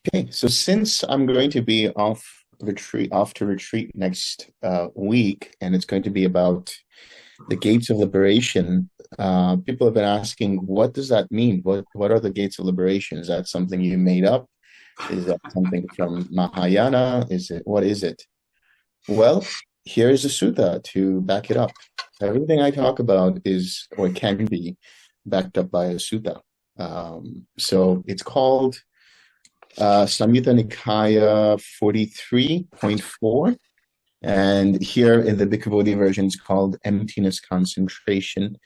Okay, so since I'm going to be off to retreat next week, and it's going to be about the gates of liberation, people have been asking, what does that mean? What are the gates of liberation? Is that something you made up? Is that something from Mahayana? What is it? Well, here is a sutta to back it up. Everything I talk about is or can be backed up by a sutta. So it's called Samyutta Nikaya 43.4. And here in the Bhikkhu version, it's called Emptiness Concentration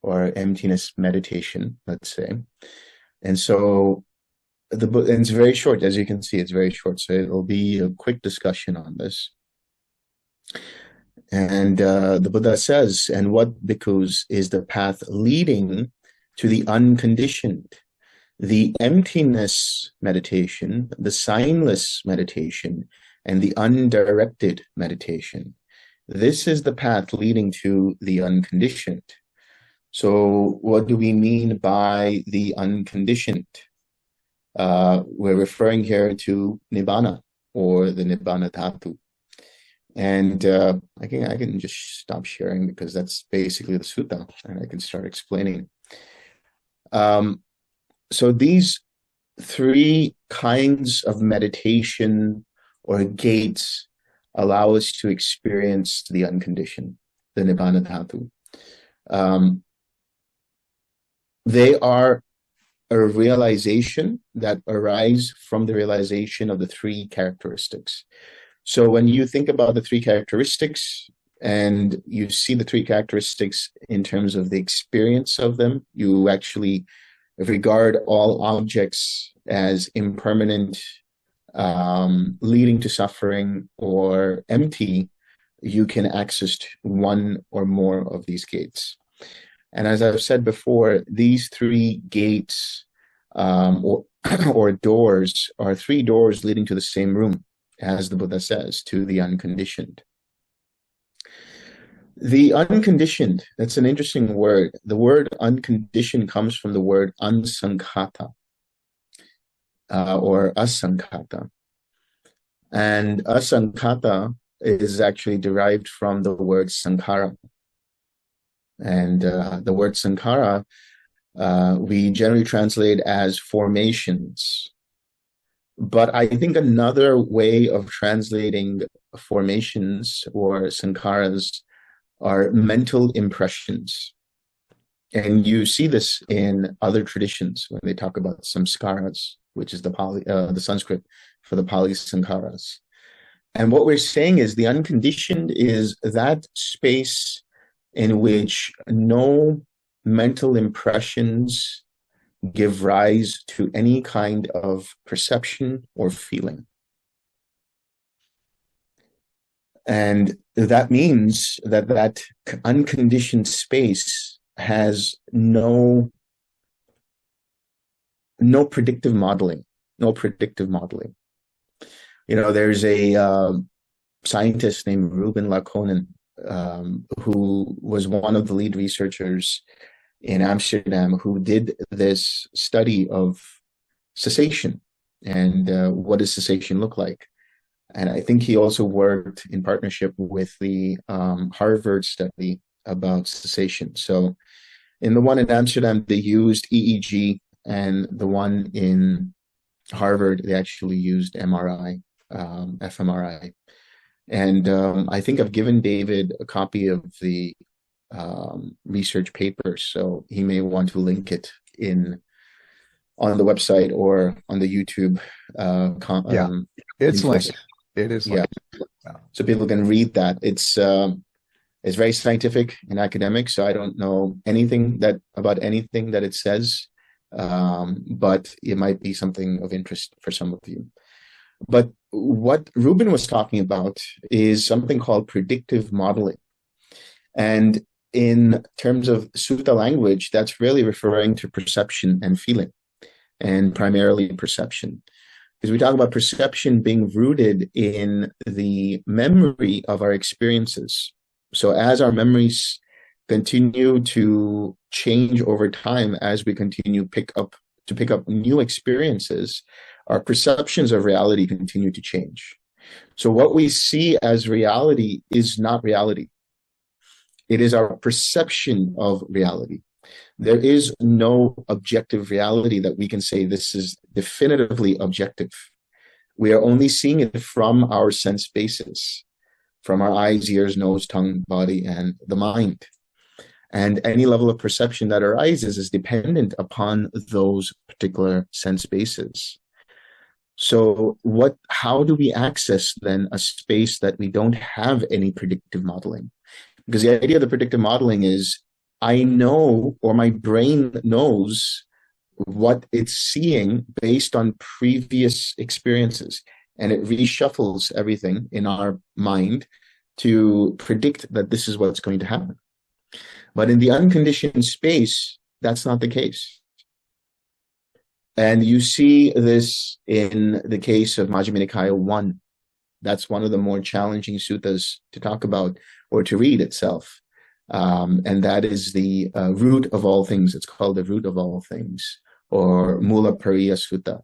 or Emptiness Meditation, let's say. And so and it's very short, as you can see, it's very short. So it'll be a quick discussion on this. And the Buddha says, and what bhikkhus is the path leading to the unconditioned? The emptiness meditation, the signless meditation, and the undirected meditation. This is the path leading to the unconditioned. So what do we mean by the unconditioned? We're referring here to Nibbana, or the Nibbana Dhatu. And I can just stop sharing because that's basically the sutta, and I can start explaining. So these three kinds of meditation or gates allow us to experience the unconditioned, the Nibbana Dhatu. They are a realization that arise from the realization of the three characteristics. So when you think about the three characteristics and you see the three characteristics in terms of the experience of them, you actually regard all objects as impermanent, leading to suffering, or empty. You can access one or more of these gates. And as I've said before, these three gates or doors are three doors leading to the same room, as the Buddha says, to the unconditioned. The unconditioned, that's an interesting word. The word unconditioned comes from the word unsankhata or asankhata. And asankhata is actually derived from the word sankhara. And the word sankhara, we generally translate as formations. But I think another way of translating formations or sankharas are mental impressions. And you see this in other traditions when they talk about samskaras, which is the Sanskrit for the Pali sankharas. And what we're saying is the unconditioned is that space in which no mental impressions give rise to any kind of perception or feeling. And that means that unconditioned space has no predictive modeling, You know, there's a scientist named Ruben Lakonen, who was one of the lead researchers in Amsterdam, who did this study of cessation and what does cessation look like. And I think he also worked in partnership with the Harvard study about cessation. So in the one in Amsterdam, they used EEG, and the one in Harvard, they actually used MRI, fMRI. And I think I've given David a copy of the research paper, so he may want to link it on the website or on the YouTube. It's linked. It is linked. Yeah. So people can read that. It's very scientific and academic, so I don't know about anything that it says, but it might be something of interest for some of you. But what Ruben was talking about is something called predictive modeling. And in terms of sutta language, that's really referring to perception and feeling, and primarily perception. Because we talk about perception being rooted in the memory of our experiences. So as our memories continue to change over time, as we continue pick up to pick up new experiences, our perceptions of reality continue to change. So what we see as reality is not reality. It is our perception of reality. There is no objective reality that we can say this is definitively objective. We are only seeing it from our sense basis, from our eyes, ears, nose, tongue, body, and the mind. And any level of perception that arises is dependent upon those particular sense bases. So how do we access then a space that we don't have any predictive modeling? Because the idea of the predictive modeling is I know, or my brain knows what it's seeing based on previous experiences, and it reshuffles everything in our mind to predict that this is what's going to happen. But in the unconditioned space, that's not the case. And you see this in the case of Majjhima Nikaya 1. That's one of the more challenging suttas to talk about or to read itself. And that is the root of all things. It's called the root of all things, or Mula Pariya Sutta.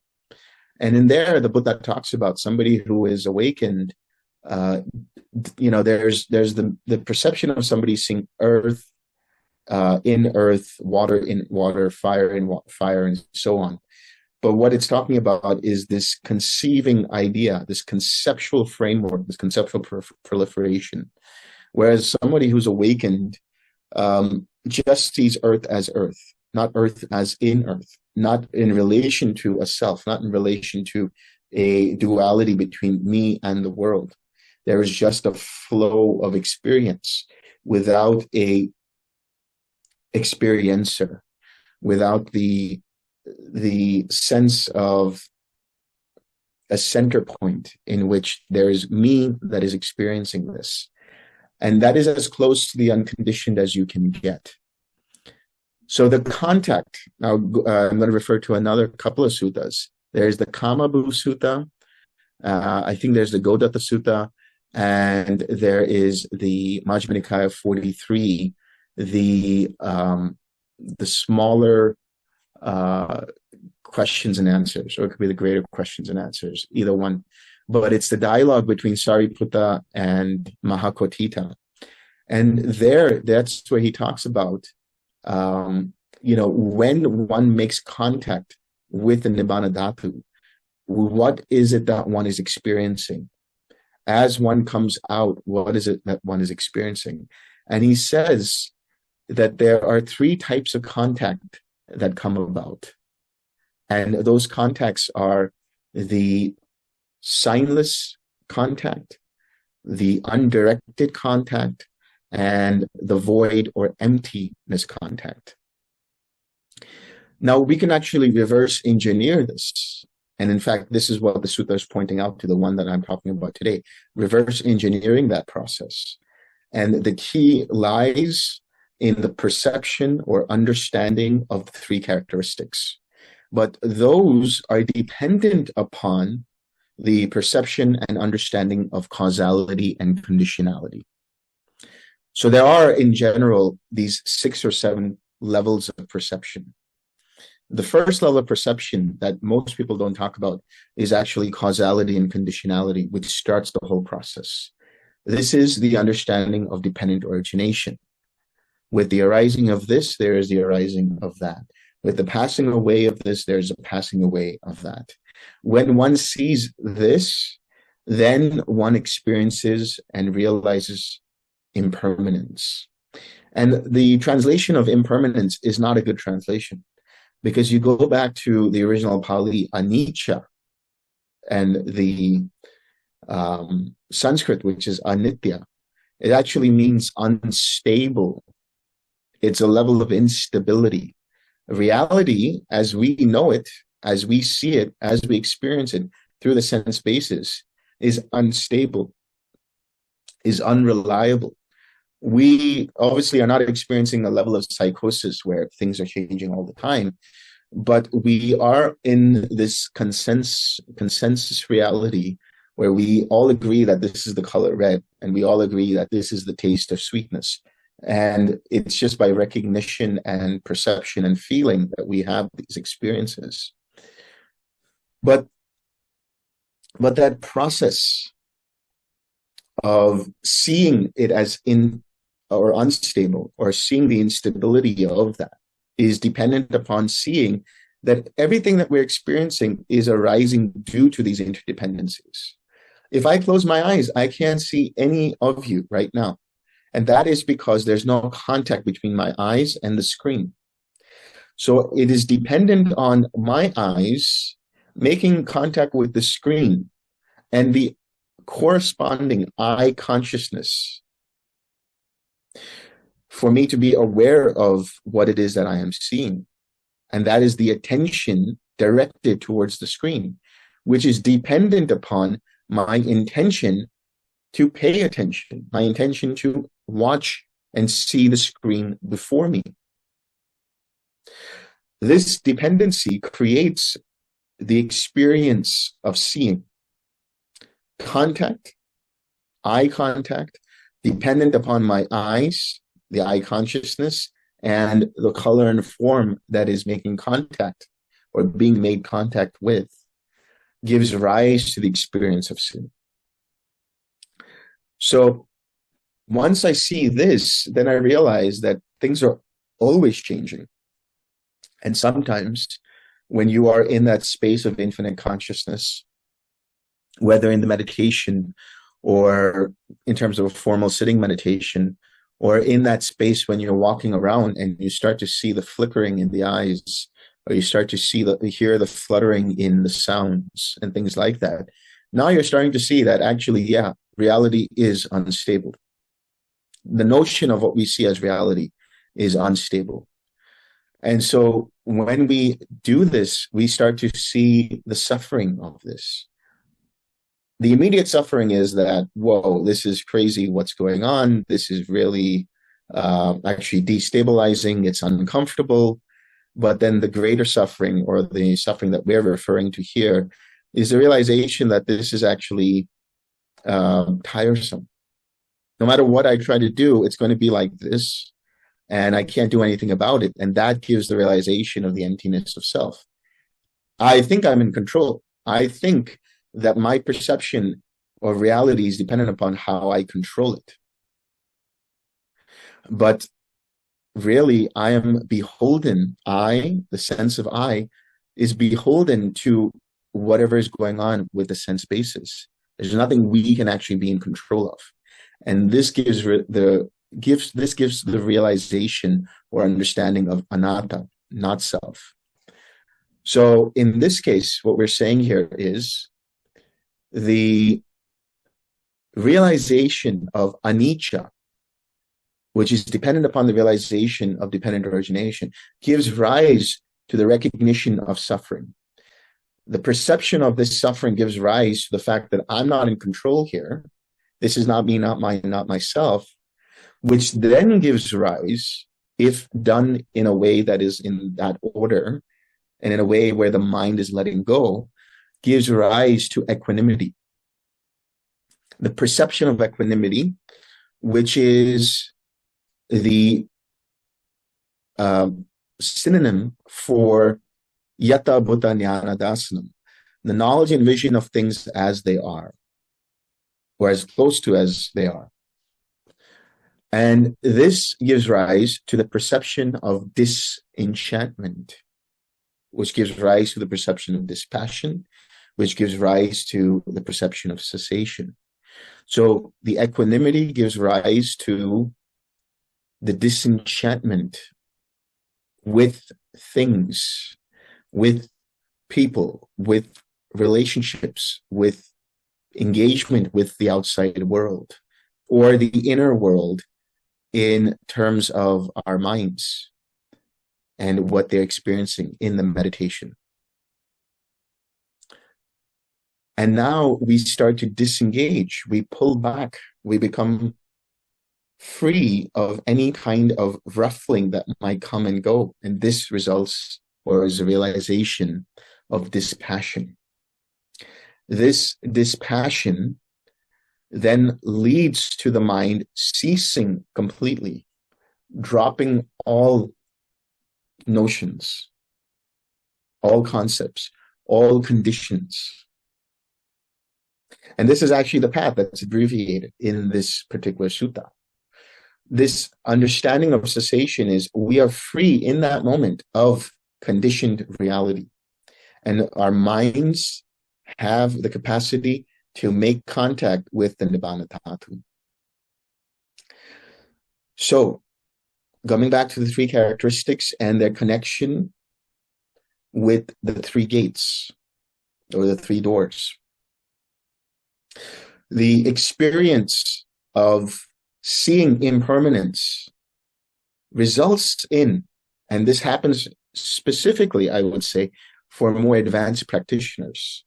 And in there, the Buddha talks about somebody who is awakened. There's the perception of somebody seeing earth in earth, water in water, fire in fire, and so on. But what it's talking about is this conceiving idea, this conceptual framework, this conceptual proliferation. Whereas somebody who's awakened just sees earth, not earth as in earth, not in relation to a self, not in relation to a duality between me and the world. There is just a flow of experience without a experiencer, without the sense of a center point in which there is me that is experiencing this. And that is as close to the unconditioned as you can get. So the contact, now I'm going to refer to another couple of suttas. There's the Kamabhu Sutta, I think there's the Godatta Sutta, and there is the Majjhima Nikaya 43, the smaller questions and answers, or it could be the greater questions and answers, either one. But it's the dialogue between Sariputta and Mahakotita. And that's where he talks about, when one makes contact with the Nibbana Dhatu, what is it that one is experiencing? As one comes out, what is it that one is experiencing? And he says that there are 3 types of contact that come about. And those contacts are the signless contact, the undirected contact, and the void or emptiness contact. Now, we can actually reverse engineer this. And in fact, this is what the sutta is pointing out to, the one that I'm talking about today, reverse engineering that process. And the key lies in the perception or understanding of the 3 characteristics. But those are dependent upon the perception and understanding of causality and conditionality. So there are, in general, these 6 or 7 levels of perception. The first level of perception that most people don't talk about is actually causality and conditionality, which starts the whole process. This is the understanding of dependent origination. With the arising of this, there is the arising of that. With the passing away of this, there's a passing away of that. When one sees this, then one experiences and realizes impermanence. And the translation of impermanence is not a good translation, because you go back to the original Pali, anicca, and the Sanskrit, which is anitya. It actually means unstable. It's a level of instability. Reality, as we know it, as we see it, as we experience it through the sense basis, is unstable, is unreliable. We obviously are not experiencing a level of psychosis where things are changing all the time, but we are in this consensus reality where we all agree that this is the color red, and we all agree that this is the taste of sweetness. And it's just by recognition and perception and feeling that we have these experiences. But that process of seeing it as in or unstable, or seeing the instability of that, is dependent upon seeing that everything that we're experiencing is arising due to these interdependencies. If I close my eyes, I can't see any of you right now. And that is because there's no contact between my eyes and the screen. So it is dependent on my eyes making contact with the screen and the corresponding eye consciousness for me to be aware of what it is that I am seeing. And that is the attention directed towards the screen, which is dependent upon my intention to pay attention, my intention to watch and see the screen before me. This dependency creates the experience of seeing. Contact, eye contact, dependent upon my eyes, the eye consciousness, and the color and form that is making contact or being made contact with, gives rise to the experience of seeing. So once I see this, then I realize that things are always changing. And sometimes when you are in that space of infinite consciousness, whether in the meditation or in terms of a formal sitting meditation, or in that space when you're walking around and you start to see the flickering in the eyes, or you start to hear the fluttering in the sounds and things like that, now you're starting to see that actually, yeah, reality is unstable. The notion of what we see as reality is unstable. And so when we do this, we start to see the suffering of this. The immediate suffering is that, whoa, this is crazy, what's going on? This is really actually destabilizing, it's uncomfortable. But then the greater suffering, or the suffering that we're referring to here, is the realization that this is actually tiresome. No matter what I try to do, it's going to be like this, and I can't do anything about it. And that gives the realization of the emptiness of self. I think I'm in control. I think that my perception of reality is dependent upon how I control it. But really, I am beholden. The sense of I, is beholden to whatever is going on with the sense basis. There's nothing we can actually be in control of. And this gives the realization or understanding of anatta, not self. So in this case, what we're saying here is the realization of anicca, which is dependent upon the realization of dependent origination, gives rise to the recognition of suffering. The perception of this suffering gives rise to the fact that I'm not in control here. This is not me, not mine, not myself, which then gives rise, if done in a way that is in that order, and in a way where the mind is letting go, gives rise to equanimity. The perception of equanimity, which is the synonym for yata bhuta jnana dasanam, the knowledge and vision of things as they are, or as close to as they are. And this gives rise to the perception of disenchantment, which gives rise to the perception of dispassion, which gives rise to the perception of cessation. So the equanimity gives rise to the disenchantment with things, with people, with relationships, with engagement with the outside world, or the inner world in terms of our minds and what they're experiencing in the meditation. And now we start to disengage, we pull back, we become free of any kind of ruffling that might come and go. And this results, or is a realization of dispassion. This dispassion then leads to the mind ceasing completely dropping all notions, all concepts, all conditions. And this is actually the path that's abbreviated in this particular sutta. This understanding of cessation is we are free in that moment of conditioned reality. And our minds have the capacity to make contact with the Nibbana Dhatu. So, coming back to the three characteristics and their connection with the three gates, or the three doors. The experience of seeing impermanence results in, and this happens specifically, I would say, for more advanced practitioners,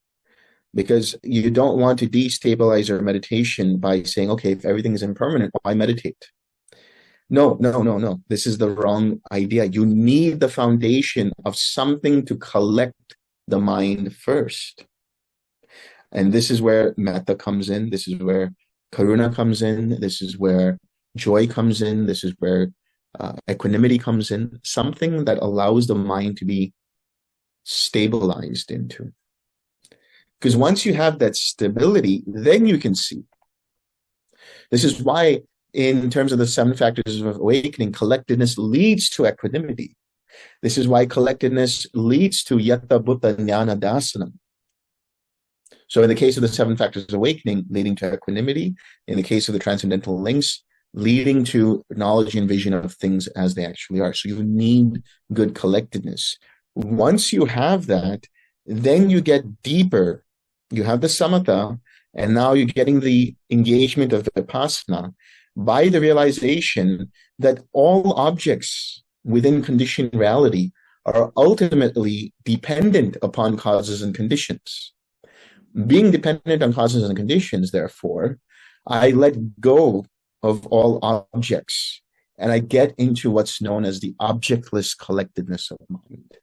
because you don't want to destabilize your meditation by saying, okay, if everything is impermanent, why meditate? No. This is the wrong idea. You need the foundation of something to collect the mind first. And this is where metta comes in. This is where karuna comes in. This is where joy comes in. This is where equanimity comes in. Something that allows the mind to be stabilized into. Because once you have that stability, then you can see. This is why, in terms of the 7 factors of awakening, collectedness leads to equanimity. This is why collectedness leads to yatta bhuta jnana dasanam. So in the case of the 7 factors of awakening, leading to equanimity. In the case of the transcendental links, leading to knowledge and vision of things as they actually are. So you need good collectedness. Once you have that, then you get deeper. You have the samatha, and now you're getting the engagement of the vipassana by the realization that all objects within conditioned reality are ultimately dependent upon causes and conditions. Being dependent on causes and conditions, therefore, I let go of all objects and I get into what's known as the objectless collectedness of mind,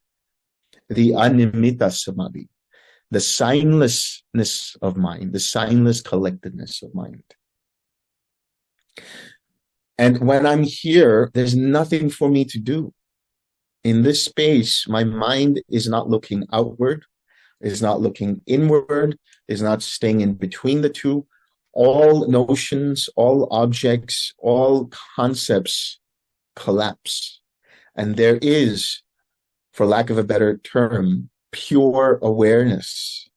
the unconditioned, the signlessness of mind, the signless collectedness of mind. And when I'm here, there's nothing for me to do. In this space, my mind is not looking outward, is not looking inward, is not staying in between the two. All notions, all objects, all concepts collapse. And there is, for lack of a better term, pure awareness.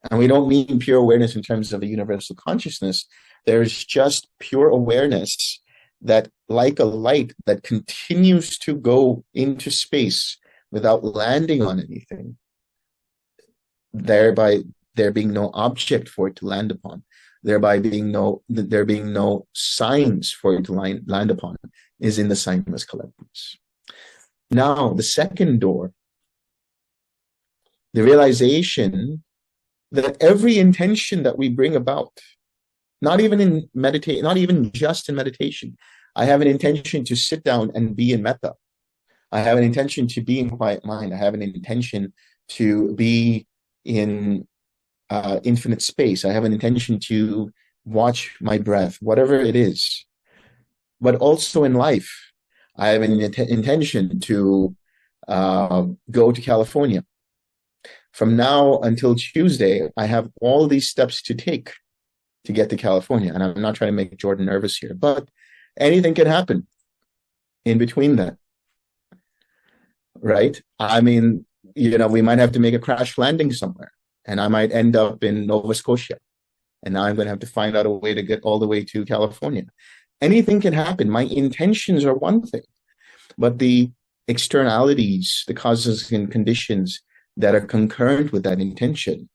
And we don't mean pure awareness in terms of a universal consciousness. There's just pure awareness that, like a light that continues to go into space without landing on anything, thereby there being no object for it to land upon, thereby there being no signs for it to land upon, is in the signless collectedness. Now, the second door, the realization that every intention that we bring about, not even just in meditation. I have an intention to sit down and be in metta. I have an intention to be in quiet mind. I have an intention to be in infinite space. I have an intention to watch my breath, whatever it is. But also in life, I have an intention to go to California. From now until Tuesday, I have all these steps to take to get to California. And I'm not trying to make Jordan nervous here, but anything can happen in between that, right? I mean, we might have to make a crash landing somewhere, and I might end up in Nova Scotia. And now I'm going to have to find out a way to get all the way to California. Anything can happen. My intentions are one thing, but the externalities, the causes and conditions that are concurrent with that intention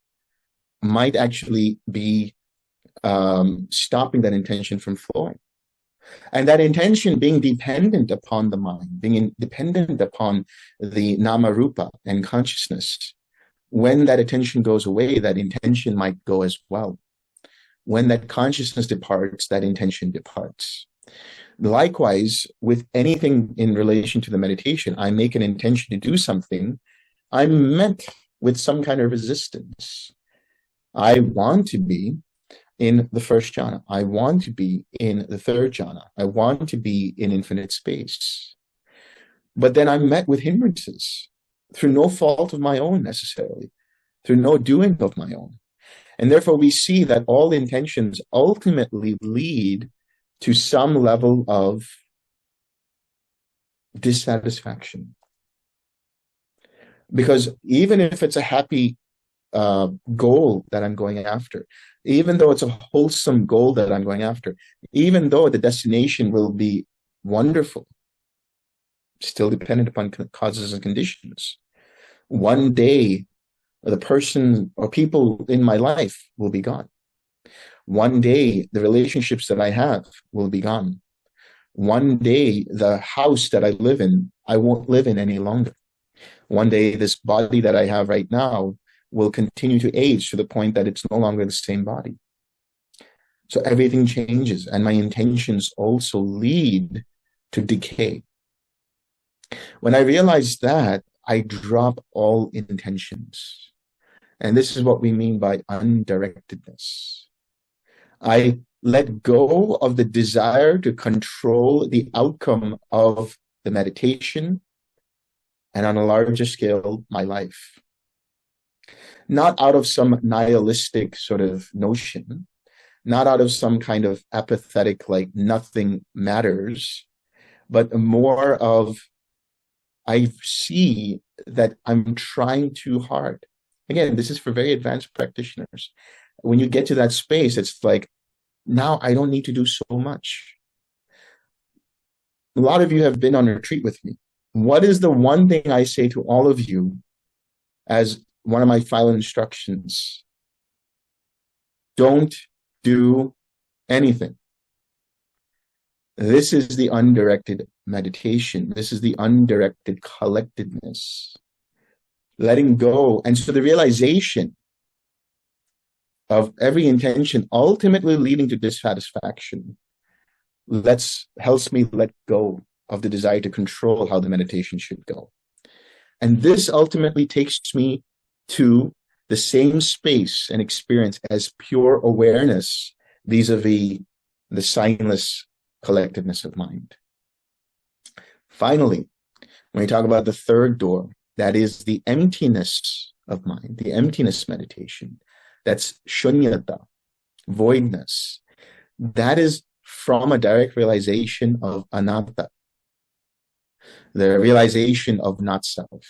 might actually be stopping that intention from flowing. And that intention being dependent upon the mind, being dependent upon the nama rupa and consciousness, when that attention goes away, that intention might go as well. When that consciousness departs, that intention departs. Likewise, with anything in relation to the meditation, I make an intention to do something, I'm met with some kind of resistance. I want to be in the first jhana. I want to be in the third jhana. I want to be in infinite space. But then I'm met with hindrances through no fault of my own necessarily, through no doing of my own. And therefore we see that all intentions ultimately lead to some level of dissatisfaction. Because even if it's a happy goal that I'm going after, even though it's a wholesome goal that I'm going after, even though the destination will be wonderful, still dependent upon causes and conditions, one day the person or people in my life will be gone. One day the relationships that I have will be gone. One day the house that I live in, I won't live in any longer. One day this body that I have right now will continue to age to the point that it's no longer the same body. So everything changes, and my intentions also lead to decay. When I realize that, I drop all intentions. And this is what we mean by undirectedness. I let go of the desire to control the outcome of the meditation, and on a larger scale, my life. Not out of some nihilistic sort of notion, not out of some kind of apathetic, like nothing matters, but more of, I see that I'm trying too hard. Again, this is for very advanced practitioners. When you get to that space, it's like, now I don't need to do so much. A lot of you have been on retreat with me. What is the one thing I say to all of you as one of my final instructions? Don't do anything. This is the undirected meditation. This is the undirected collectedness. Letting go. And so the realization of every intention ultimately leading to dissatisfaction helps me let go of the desire to control how the meditation should go. And this ultimately takes me to the same space and experience as pure awareness vis-a-vis the signless collectedness of mind. Finally, when we talk about the third door, that is the emptiness of mind, the emptiness meditation. That's shuññata, voidness. That is from a direct realization of anatta, the realization of not self.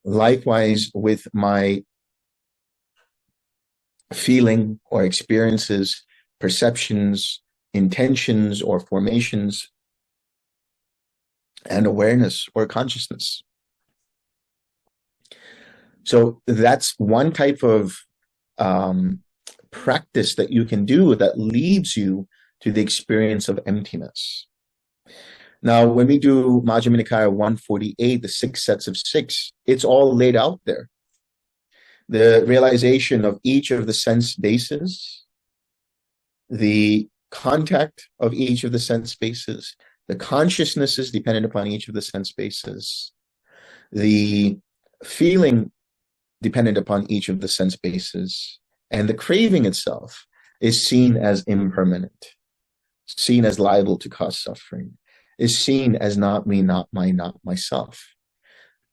Likewise, with my feeling or experiences, perceptions, intentions or formations, and awareness or consciousness. So that's one type of practice that you can do that leads you to the experience of emptiness. Now, when we do Majjhima Nikaya 148, the 6 sets of 6, it's all laid out there. The realization of each of the sense bases, the contact of each of the sense bases, the consciousnesses dependent upon each of the sense bases, the feeling dependent upon each of the sense bases, and the craving itself is seen as impermanent, seen as liable to cause suffering, is seen as not me, not my, not myself.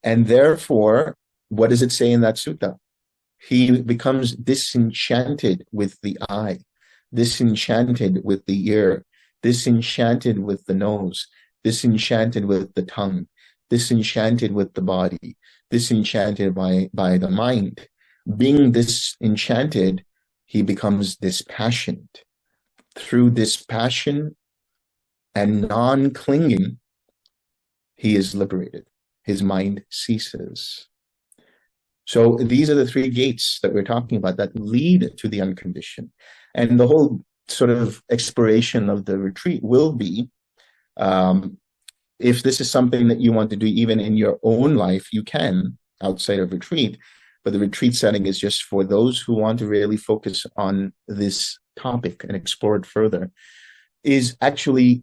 And therefore, what does it say in that sutta? He becomes disenchanted with the eye, disenchanted with the ear, disenchanted with the nose, disenchanted with the tongue, disenchanted with the body, disenchanted by the mind. Being disenchanted, he becomes dispassionate. Through dispassion and non-clinging, he is liberated. His mind ceases. So these are the 3 gates that we're talking about that lead to the unconditioned. And the whole sort of exploration of the retreat will be, if this is something that you want to do even in your own life, you can outside of retreat. But the retreat setting is just for those who want to really focus on this topic and explore it further, is actually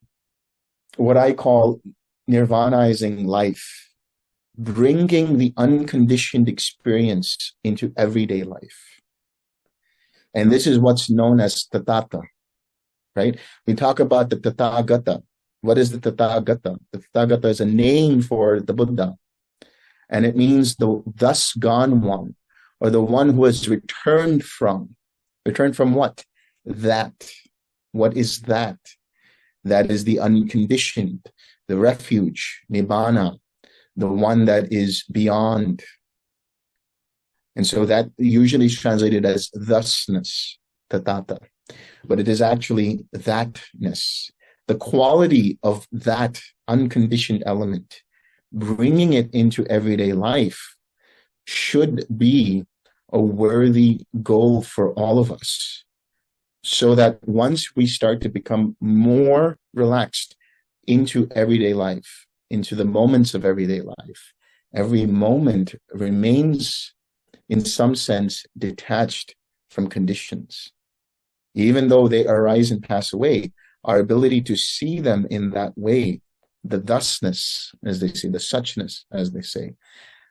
what I call nirvanizing life, bringing the unconditioned experience into everyday life. And this is what's known as Tathata, right? We talk about the Tathagata. What is the Tathagata? The Tathagata is a name for the Buddha. And it means the thus gone one, or the one who has returned from. Returned from what? That. What is that? That is the unconditioned, the refuge, Nibbana, the one that is beyond. And so that usually is translated as thusness, Tathata. But it is actually thatness, the quality of that unconditioned element, bringing it into everyday life should be a worthy goal for all of us. So that once we start to become more relaxed into everyday life, into the moments of everyday life, every moment remains, in some sense, detached from conditions. Even though they arise and pass away, our ability to see them in that way, the thusness, as they say, the suchness, as they say,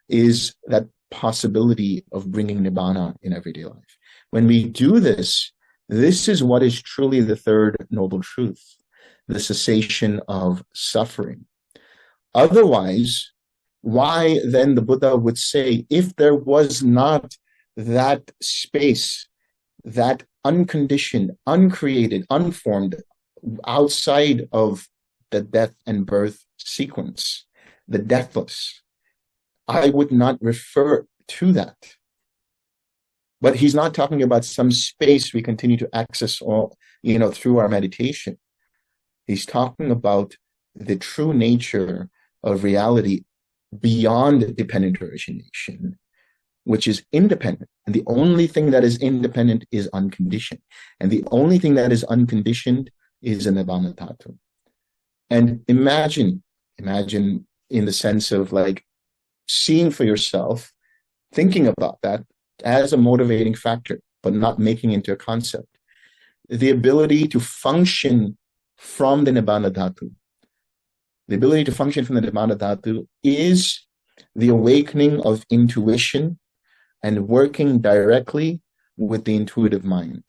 is that possibility of bringing Nibbana in everyday life. When we do this, this is what is truly the third noble truth, the cessation of suffering. Otherwise, why then the Buddha would say, if there was not that space, that unconditioned, uncreated, unformed, outside of the death and birth sequence, the deathless, I would not refer to that. But he's not talking about some space we continue to access all, through our meditation. He's talking about the true nature of reality beyond dependent origination, which is independent. And the only thing that is independent is unconditioned. And the only thing that is unconditioned is a Nibbana Dhatu. And imagine in the sense of like seeing for yourself, thinking about that as a motivating factor, but not making into a concept. The ability to function from the Nibbana Dhatu. The ability to function from the Nibbana Dhatu is the awakening of intuition and working directly with the intuitive mind.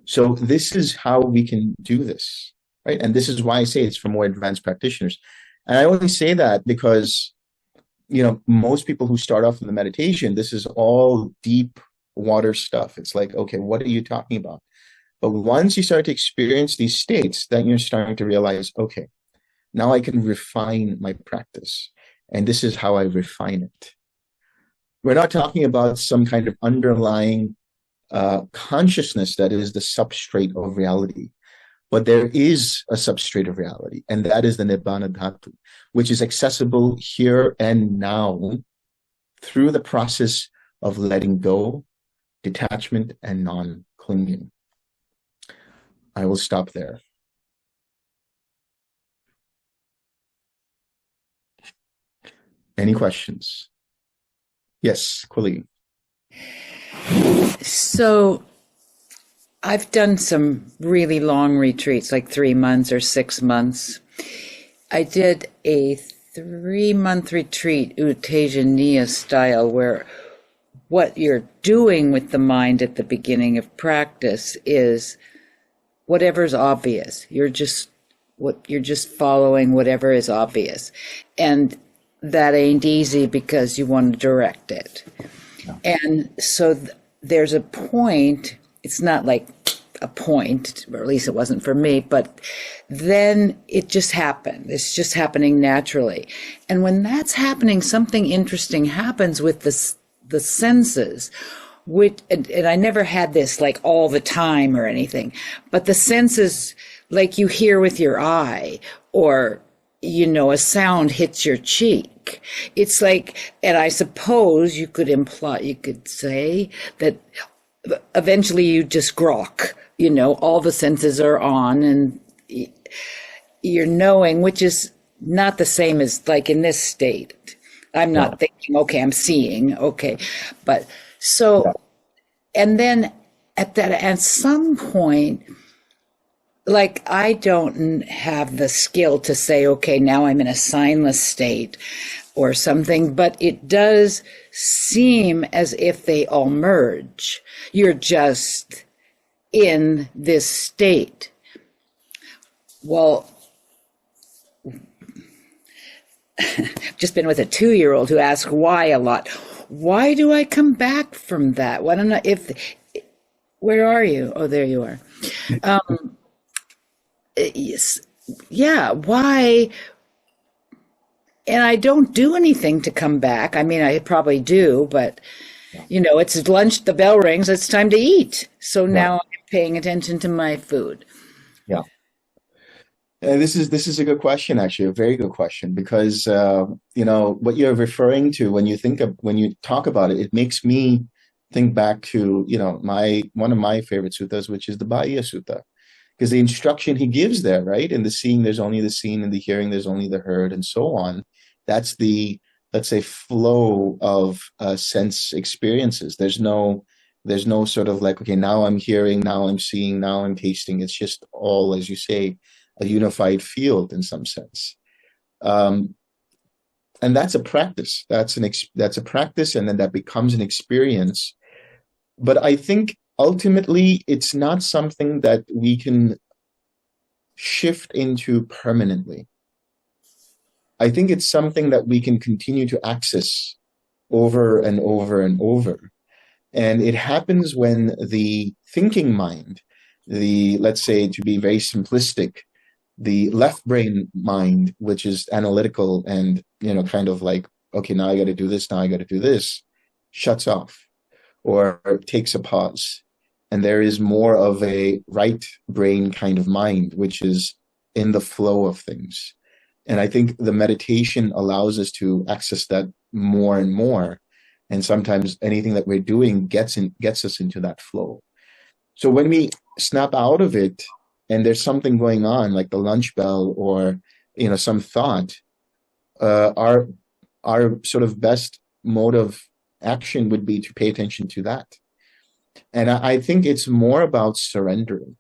So this is how we can do this, right? And this is why I say it's for more advanced practitioners. And I only say that because most people who start off in the meditation, this is all deep water stuff. It's like, okay, what are you talking about? But once you start to experience these states, then you're starting to realize, okay, now I can refine my practice. And this is how I refine it. We're not talking about some kind of underlying consciousness that is the substrate of reality. But there is a substrate of reality, and that is the Nibbana Dhatu, which is accessible here and now through the process of letting go, detachment, and non-clinging. I will stop there. Any questions? Yes, Quilly. So I've done some really long retreats, like 3 months or 6 months. I did a 3-month retreat, Uttejaniya style, where what you're doing with the mind at the beginning of practice is whatever's obvious. You're just following whatever is obvious. And that ain't easy because you want to direct it. No. And so there's a point. It's not like a point, or at least it wasn't for me, but then it just happened. It's just happening naturally. And when that's happening, something interesting happens with the senses, which, and I never had this like all the time or anything, but the senses, like you hear with your eye, or, a sound hits your cheek. It's like, and I suppose you could say that eventually you just grok, all the senses are on and you're knowing, which is not the same as like in this state. I'm not thinking, okay, I'm seeing, okay. But so, and then at some point, like I don't have the skill to say, okay, now I'm in a signless state, or something, but it does seem as if they all merge. You're just in this state. Well, just been with a 2-year-old who asks why a lot. Why do I come back from that? Why don't I, where are you? Oh, there you are. Yes. Yeah. Why? And I don't do anything to come back. I mean, I probably do, but it's lunch, the bell rings, it's time to eat. So now I'm paying attention to my food. Yeah. This is a good question, actually, a very good question, because what you're referring to when you talk about it, it makes me think back to one of my favorite suttas, which is the Bhaya Sutta, because the instruction he gives there, right? In the seeing, there's only the seen, in the hearing, there's only the heard, and so on. That's the, let's say, flow of sense experiences. There's no sort of like, okay, now I'm hearing, now I'm seeing, now I'm tasting. It's just all, as you say, a unified field in some sense. And that's a practice. That's a practice, and then that becomes an experience. But I think ultimately it's not something that we can shift into permanently. I think it's something that we can continue to access over and over and over. And it happens when the thinking mind, let's say, to be very simplistic, the left brain mind, which is analytical and, kind of like, okay, now I got to do this, now I got to do this, shuts off or takes a pause. And there is more of a right brain kind of mind, which is in the flow of things. And I think the meditation allows us to access that more and more. And sometimes anything that we're doing gets us into that flow. So when we snap out of it and there's something going on, like the lunch bell or, some thought, our sort of best mode of action would be to pay attention to that. And I think it's more about surrendering.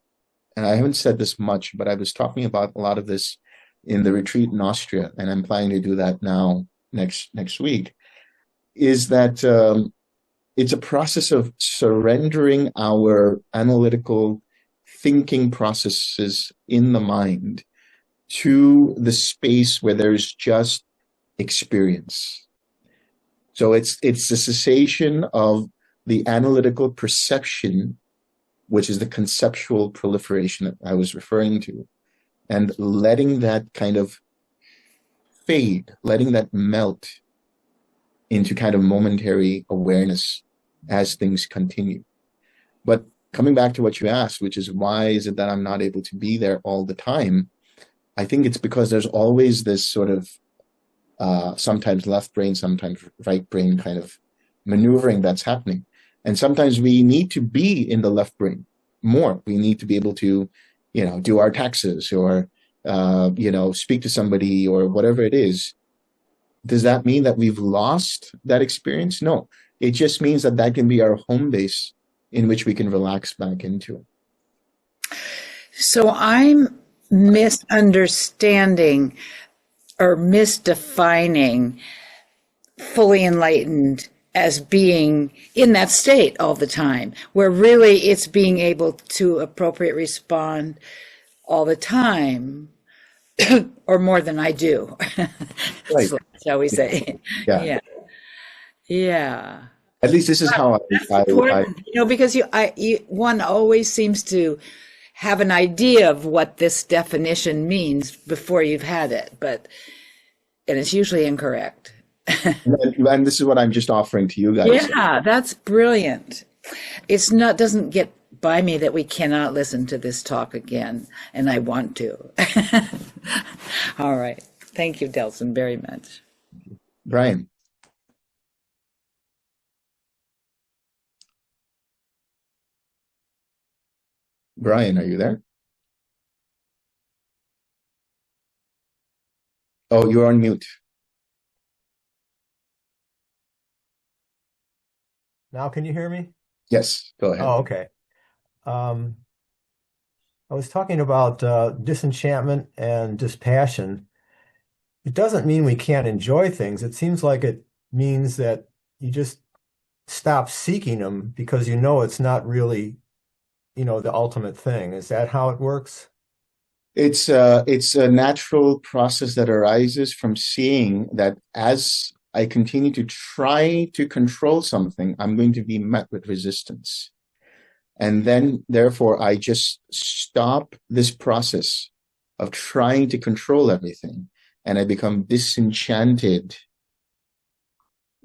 And I haven't said this much, but I was talking about a lot of this in the retreat in Austria, and I'm planning to do that now next week, is that it's a process of surrendering our analytical thinking processes in the mind to the space where there's just experience. So it's the cessation of the analytical perception, which is the conceptual proliferation that I was referring to, and letting that kind of fade, letting that melt into kind of momentary awareness as things continue. But coming back to what you asked, which is why is it that I'm not able to be there all the time? I think it's because there's always this sort of sometimes left brain, sometimes right brain kind of maneuvering that's happening. And sometimes we need to be in the left brain more. We need to be able to, do our taxes or, speak to somebody or whatever it is. Does that mean that we've lost that experience? No, it just means that can be our home base in which we can relax back into. So I'm misunderstanding or misdefining fully enlightened as being in that state all the time, where really it's being able to appropriate respond all the time, or more than I do, Right. shall we say. Yeah. Yeah. At least this is how I because one always seems to have an idea of what this definition means before you've had it, and it's usually incorrect. And this is what I'm just offering to you guys. Yeah, that's brilliant. Doesn't get by me that we cannot listen to this talk again, and I want to. All right. Thank you, Delson, very much. Brian. Brian, are you there? Oh, you're on mute. Now, can you hear me? Yes, go ahead. Oh, okay. I was talking about disenchantment and dispassion, it doesn't mean we can't enjoy things. It seems like it means that you just stop seeking them because you know it's not really, the ultimate thing. Is that how it works? It's a natural process that arises from seeing that as I continue to try to control something, I'm going to be met with resistance. And then, therefore, I just stop this process of trying to control everything, and I become disenchanted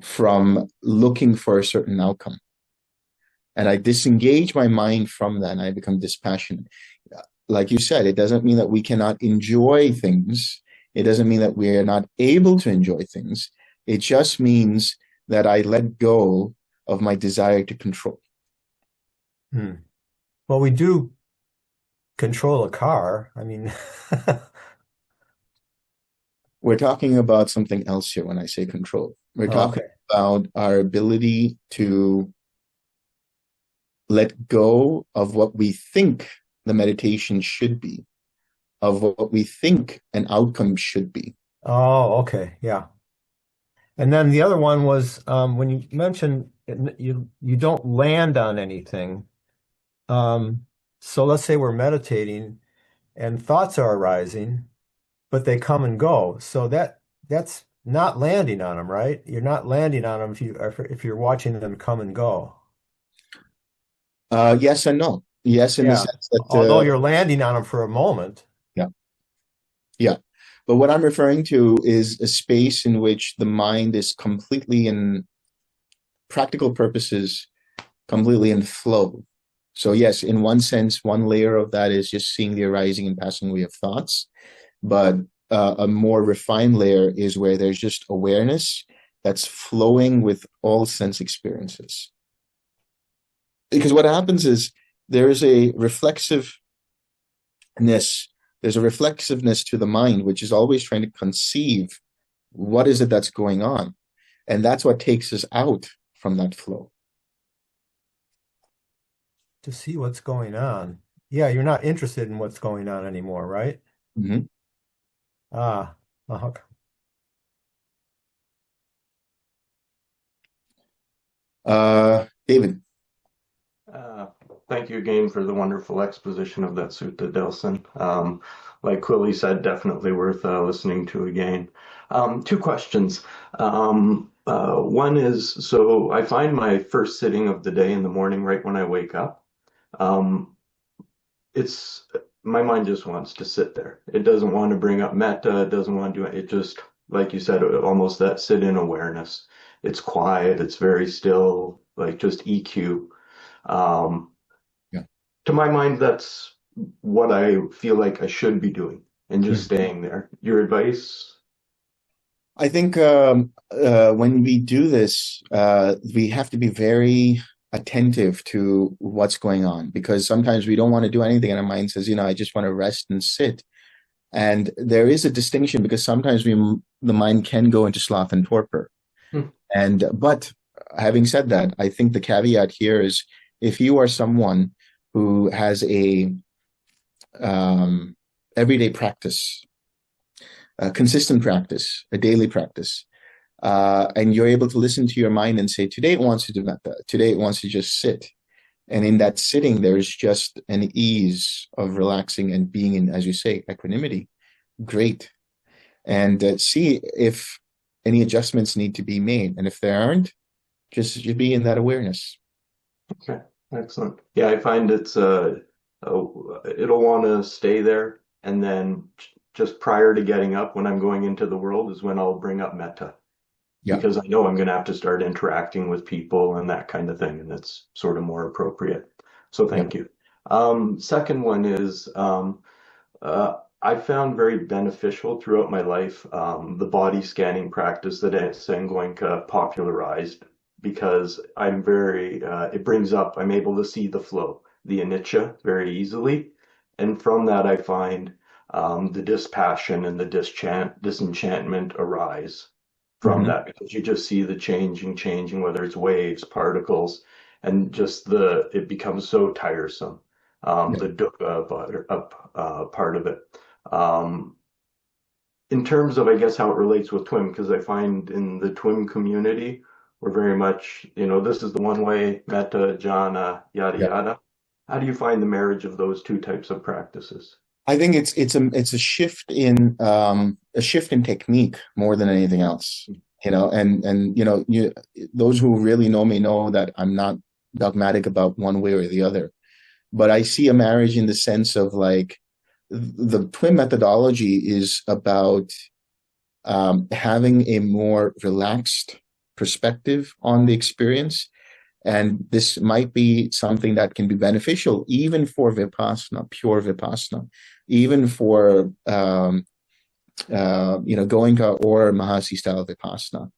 from looking for a certain outcome. And I disengage my mind from that, and I become dispassionate. Like you said, it doesn't mean that we cannot enjoy things. It doesn't mean that we are not able to enjoy things. It just means that I let go of my desire to control. Well, we do control a car. I mean, We're talking about something else here when I say control. We're talking okay. about our ability to let go of what we think the meditation should be, of what we think an outcome should be. Oh, okay. Yeah. And then the other one was when you mentioned you don't land on anything. So let's say we're meditating and thoughts are arising, but they come and go. So that's not landing on them, right? You're not landing on them if you're watching them come and go. Yes and no. Yes, in the Yeah. sense that, Although you're landing on them for a moment. yeah, yeah. But what I'm referring to is a space in which the mind is completely, in practical purposes, completely in flow. So yes, in one sense, one layer of that is just seeing the arising and passing away of thoughts. But a more refined layer is where there's just awareness that's flowing with all sense experiences. Because what happens is there is a reflexiveness, there's a reflexiveness to the mind, which is always trying to conceive what is it that's going on. And that's what takes us out from that flow. To see what's going on. Yeah, you're not interested in what's going on anymore, right? Mm-hmm. Ah, okay. David. Uh, Thank you again for the wonderful exposition of that Sutta, Delson. Like Quilly said, definitely worth listening to again. Two questions. One is, so I find my first sitting of the day in the morning right when I wake up. Um, it's my mind just wants to sit there. It doesn't want to bring up metta. It doesn't want to do it. It just, like you said, almost that sit-in awareness. It's quiet. It's very still, like just EQ. Um, Yeah. to my mind, that's what I feel like I should be doing and just staying there. Your advice? I think when we do this, we have to be very attentive to what's going on, because sometimes we don't want to do anything and our mind says, I just want to rest and sit. And there is a distinction, because sometimes the mind can go into sloth and torpor. But having said that, I think the caveat here is, if you are someone who has a everyday practice, a consistent practice, a daily practice, and you're able to listen to your mind and say, today it wants to do metta, today it wants to just sit. And in that sitting, there's just an ease of relaxing and being in, as you say, equanimity. Great. And see if any adjustments need to be made. And if there aren't, just be in that awareness. Okay, excellent. Yeah, I find it'll want to stay there, and then just prior to getting up, when I'm going into the world, is when I'll bring up metta, Yeah. because I know I'm going to have to start interacting with people and that kind of thing, and it's sort of more appropriate. So thank you. Second one is I found very beneficial throughout my life the body scanning practice that Sengoenka popularized, because it brings up, I'm able to see the flow, the anicca, very easily. And from that, I find the dispassion and the disenchantment arise from that, because you just see the changing, whether it's waves, particles, and just it becomes so tiresome. The dukkha part of it. in terms of, I guess, how it relates with TWIM, because I find in the TWIM community, we're very much, this is the one way, metta, jhana, yada, Yeah. yada. How do you find the marriage of those two types of practices? I think it's a shift in technique more than anything else. Those who really know me know that I'm not dogmatic about one way or the other. But I see a marriage in the sense of like the TWIM methodology is about having a more relaxed perspective on the experience. And this might be something that can be beneficial even for Vipassana, pure Vipassana, even for, Goenka or Mahasi style Vipassana.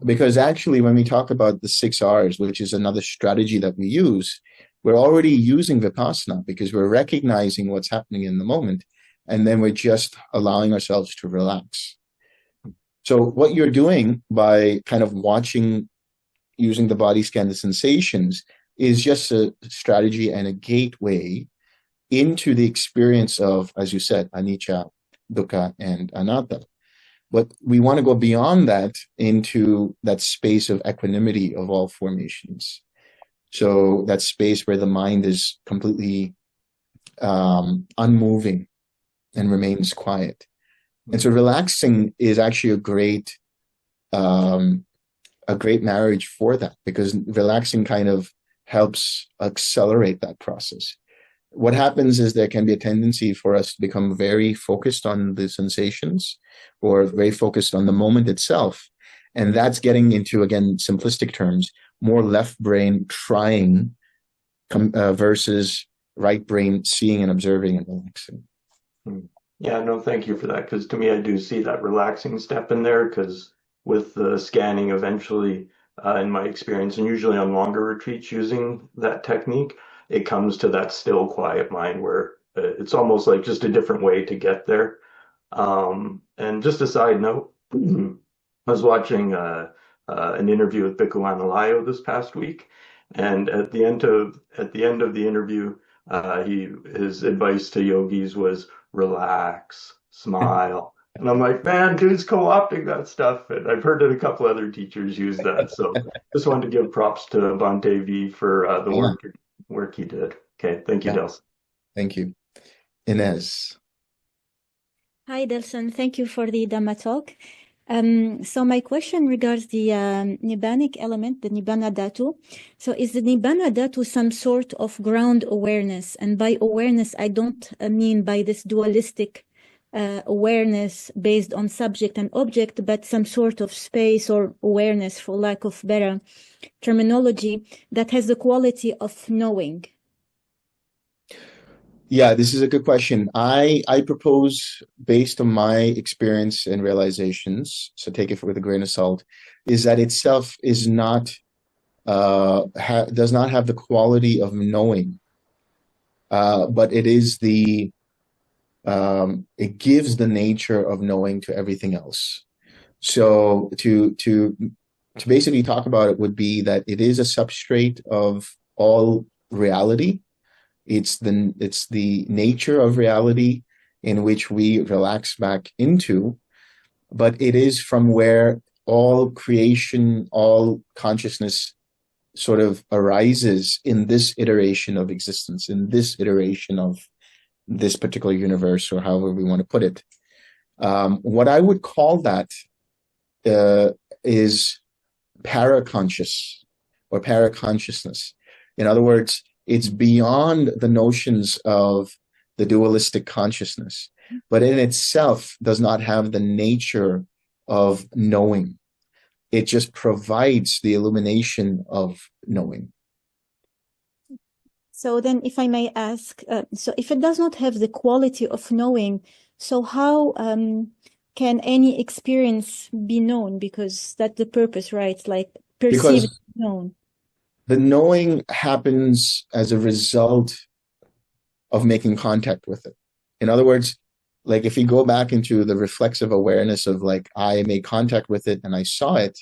Because actually, when we talk about the 6 R's, which is another strategy that we use, we're already using Vipassana because we're recognizing what's happening in the moment. And then we're just allowing ourselves to relax. So what you're doing by kind of using the body scan, the sensations, is just a strategy and a gateway into the experience of, as you said, anicca, dukkha, and anatta. But we want to go beyond that into that space of equanimity of all formations. So that space where the mind is completely unmoving and remains quiet. And so relaxing is actually a great marriage for that, because relaxing kind of helps accelerate that process. What happens is there can be a tendency for us to become very focused on the sensations or very focused on the moment itself. And that's getting into, again, simplistic terms, more left brain trying versus right brain seeing and observing and relaxing. Yeah, no, thank you for that. Because to me, I do see that relaxing step in there, because with the scanning eventually, in my experience, and usually on longer retreats using that technique, it comes to that still quiet mind where it's almost like just a different way to get there. And just a side note, I was watching an interview with Bhikkhu Analayo this past week, and at the end of the interview, his advice to yogis was relax, smile. And I'm like, man, dude's co-opting that stuff. And I've heard that a couple other teachers use that. So just wanted to give props to Bhante V for the work he did. Okay, thank you, Delson. Thank you. Inez. Hi, Delson. Thank you for the Dhamma talk. So my question regards the Nibbanic element, the Nibbana Dhatu. So is the Nibbana Dhatu some sort of ground awareness? And by awareness, I don't mean by this dualistic awareness based on subject and object, but some sort of space or awareness, for lack of better terminology, that has the quality of knowing. Yeah, this is a good question. I propose, based on my experience and realizations, so take it with a grain of salt, is that itself is not, does not have the quality of knowing, but it is it gives the nature of knowing to everything else. So to basically talk about it would be that it is a substrate of all reality. It's the nature of reality in which we relax back into, but it is from where all creation, all consciousness sort of arises in this iteration of existence, in this iteration of this particular universe, or however we want to put it. What I would call that is paraconscious or paraconsciousness. In other words, it's beyond the notions of the dualistic consciousness, but in itself does not have the nature of knowing. It just provides the illumination of knowing. So then, if I may ask, so if it does not have the quality of knowing, so how can any experience be known? Because that's the purpose, right? Like perceived, known. The knowing happens as a result of making contact with it. In other words, like if you go back into the reflexive awareness of like, I made contact with it and I saw it,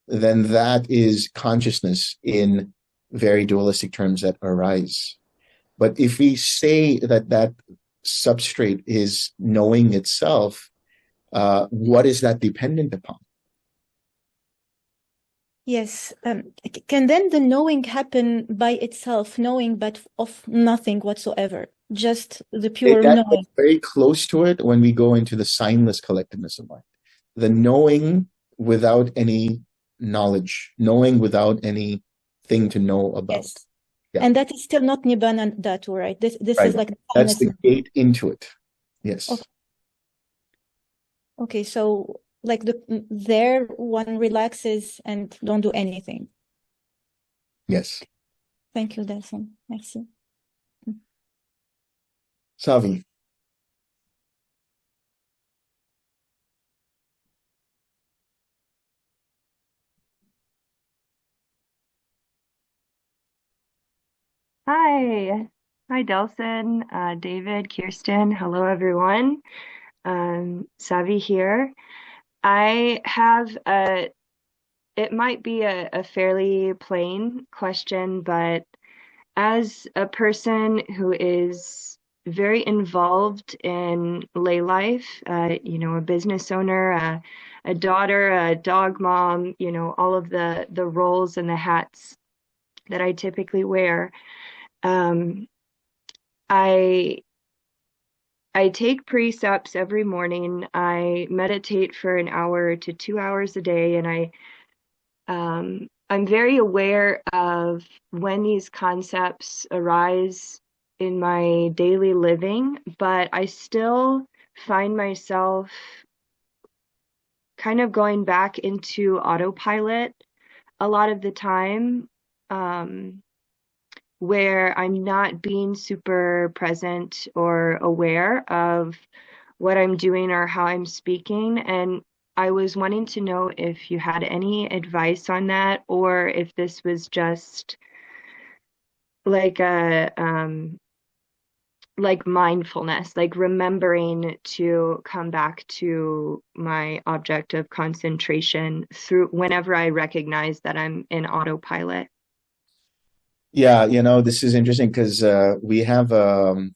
then that is consciousness in very dualistic terms that arise. But if we say that that substrate is knowing itself, what is that dependent upon? Yes. Can then the knowing happen by itself, knowing but of nothing whatsoever, just the pure That knowing? gets very close to it when we go into the signless collectiveness of mind. The knowing without any knowledge, knowing without anything to know about. Yes. Yeah. And that is still not Nibbana Dhatu, right? This Right. is like That's the timeless. gate into it. Yes. Okay. Okay, so like there one relaxes and don't do anything. Yes. Thank you, Delson. Merci. Savi. Hi. Hi, Delson, David, Kirsten. Hello, everyone. Savi here. I have it might be a fairly plain question, but as a person who is very involved in lay life, a business owner, a daughter, a dog mom, all of the roles and the hats that I typically wear. I take precepts every morning. I meditate for an hour to 2 hours a day, and I'm very aware of when these concepts arise in my daily living, but I still find myself kind of going back into autopilot a lot of the time, where I'm not being super present or aware of what I'm doing or how I'm speaking. And I was wanting to know if you had any advice on that, or if this was just like like mindfulness, like remembering to come back to my object of concentration through whenever I recognize that I'm in autopilot. Yeah, this is interesting because we have a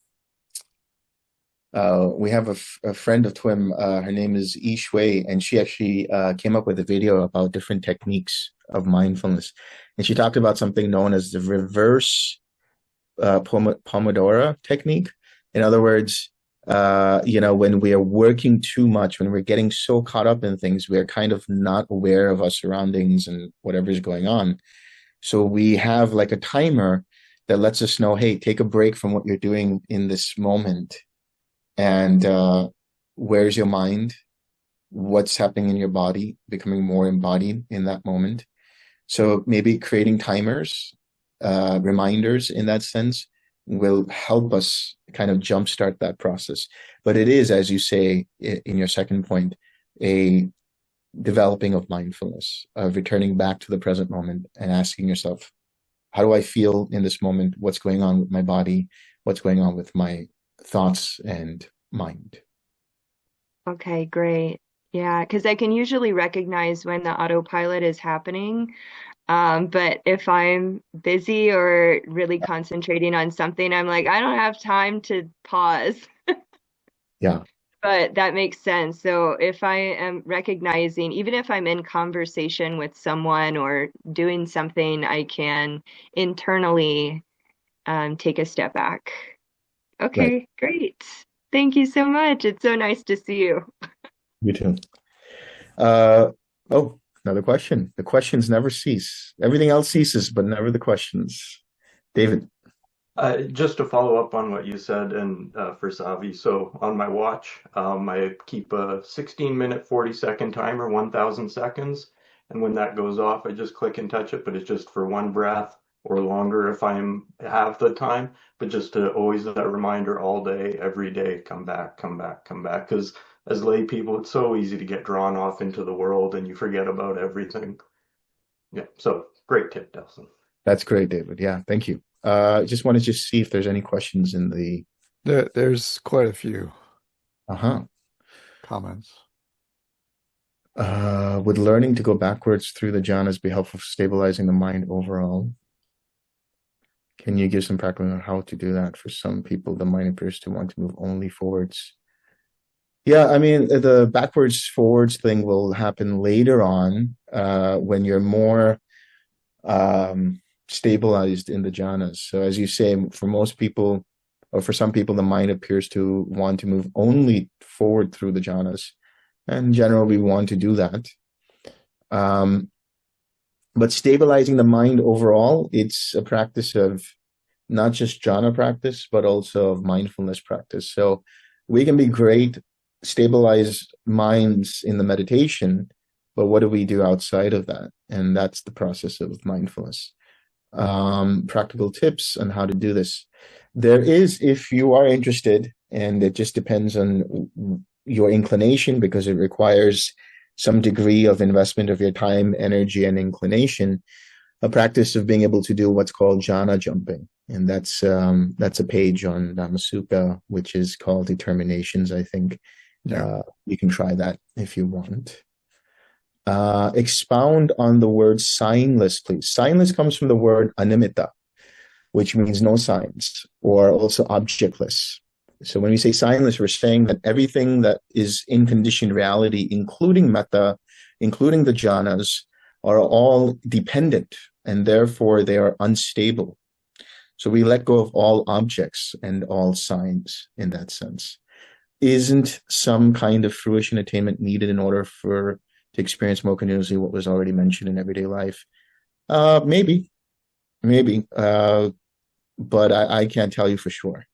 friend of TWIM. Her name is Yi Shui, and she actually came up with a video about different techniques of mindfulness. And she talked about something known as the reverse Pomodoro technique. In other words, when we are working too much, when we're getting so caught up in things, we're kind of not aware of our surroundings and whatever's going on. So we have like a timer that lets us know, hey, take a break from what you're doing in this moment. And where's your mind? What's happening in your body? Becoming more embodied in that moment. So maybe creating timers, reminders in that sense will help us kind of jumpstart that process. But it is, as you say in your second point, a developing of mindfulness, of returning back to the present moment and asking yourself, how do I feel in this moment? What's going on with my body? What's going on with my thoughts and mind? Okay, great. Yeah, because I can usually recognize when the autopilot is happening. But if I'm busy or really concentrating on something, I'm like, I don't have time to pause. Yeah. But that makes sense. So if I am recognizing, even if I'm in conversation with someone or doing something, I can internally take a step back. Okay, Right. great. Thank you so much. It's so nice to see you. You too. Another question. The questions never cease. Everything else ceases, but never the questions. David. Just to follow up on what you said, and for Savi, so on my watch, I keep a 16-minute, 40-second timer, 1,000 seconds. And when that goes off, I just click and touch it, but it's just for one breath or longer if I have the time. But just to always that reminder all day, every day, come back, come back, come back. Because as lay people, it's so easy to get drawn off into the world and you forget about everything. Yeah, so great tip, Delson. That's great, David. Yeah, thank you. Just wanted to see if there's any questions in the... There's quite a few Uh-huh. comments. Would learning to go backwards through the jhanas be helpful for stabilizing the mind overall? Can you give some practice on how to do that? For some people, the mind appears to want to move only forwards. Yeah, I mean, the backwards forwards thing will happen later on when you're more stabilized in the jhanas. So as you say, for most people, or for some people, the mind appears to want to move only forward through the jhanas. And generally, we want to do that. But stabilizing the mind overall, it's a practice of not just jhana practice, but also of mindfulness practice. So we can be great, stabilized minds in the meditation, but what do we do outside of that? And that's the process of mindfulness. Practical tips on how to do this. There is, if you are interested, and it just depends on your inclination, because it requires some degree of investment of your time, energy, and inclination, a practice of being able to do what's called jhana jumping. And that's a page on Dhamma Sukha, which is called Determinations, I think. Yeah. You can try that if you want. Expound on the word signless, please. Signless comes from the word animitta, which means no signs, or also objectless. So when we say signless, we're saying that everything that is in conditioned reality, including metta, including the jhanas, are all dependent, and therefore they are unstable. So we let go of all objects and all signs in that sense. Isn't some kind of fruition attainment needed in order to experience more continuously what was already mentioned in everyday life? Maybe. But I can't tell you for sure.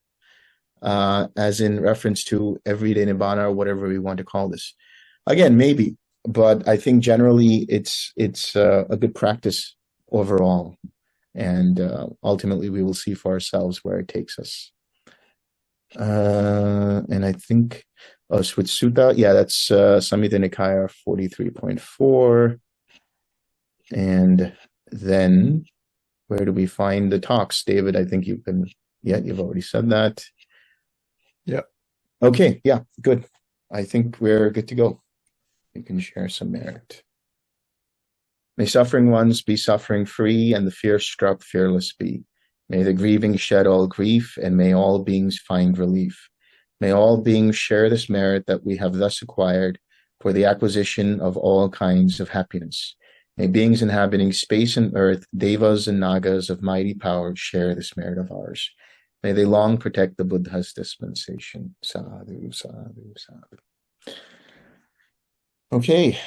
As in reference to everyday nibbana, or whatever we want to call this. Again, maybe, but I think generally it's a good practice overall, and ultimately we will see for ourselves where it takes us. And I think with Sutta, yeah, that's Samyutta Nikaya 43.4. And then where do we find the talks? David, I think you've already said that. Yeah. Okay, yeah, good. I think we're good to go. We can share some merit. May suffering ones be suffering free, and the fear-struck fearless be. May the grieving shed all grief, and may all beings find relief. May all beings share this merit that we have thus acquired for the acquisition of all kinds of happiness. May beings inhabiting space and earth, devas and nagas of mighty power, share this merit of ours. May they long protect the Buddha's dispensation. Sadhu, sadhu, sadhu. Okay.